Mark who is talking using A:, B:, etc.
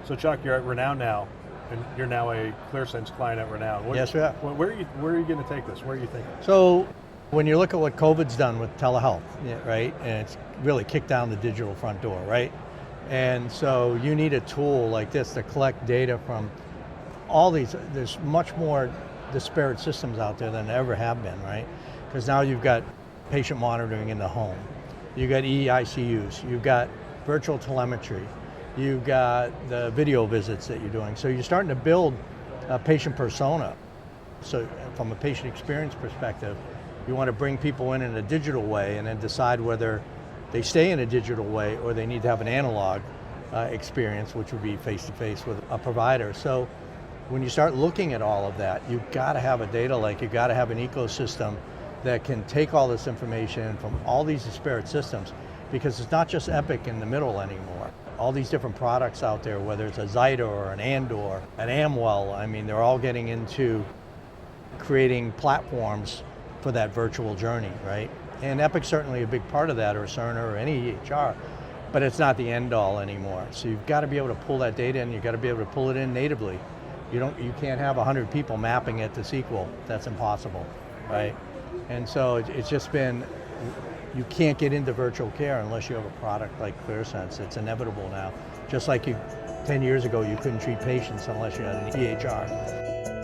A: So Chuck, you're at Renown now, and you're now a Clearsense client at Renown.
B: Yes, we are.
A: Where are you going to take this? Where are you thinking?
B: So when you look at what COVID's done with telehealth, right, and it's really kicked down the digital front door, right? And so you need a tool like this to collect data from all these. There's much more disparate systems out there than there ever have been, right? Because now you've got patient monitoring in the home, you've got EICUs, you've got virtual telemetry, you've got the video visits that you're doing. So you're starting to build a patient persona. So from a patient experience perspective, you want to bring people in a digital way and then decide whether they stay in a digital way or they need to have an analog experience, which would be face-to-face with a provider. So when you start looking at all of that, you've got to have a data lake, you've got to have an ecosystem that can take all this information from all these disparate systems, because it's not just Epic in the middle anymore. All these different products out there, whether it's a Zyda or an Andor, an Amwell, I mean, they're all getting into creating platforms for that virtual journey, right? And Epic's certainly a big part of that, or Cerner, or any EHR, but it's not the end all anymore. So you've got to be able to pull that data in, you've got to be able to pull it in natively. You can't have 100 people mapping it to SQL. That's impossible, right? And so it's just been, you can't get into virtual care unless you have a product like Clearsense. It's inevitable now. Just like 10 years ago, you couldn't treat patients unless you had an EHR.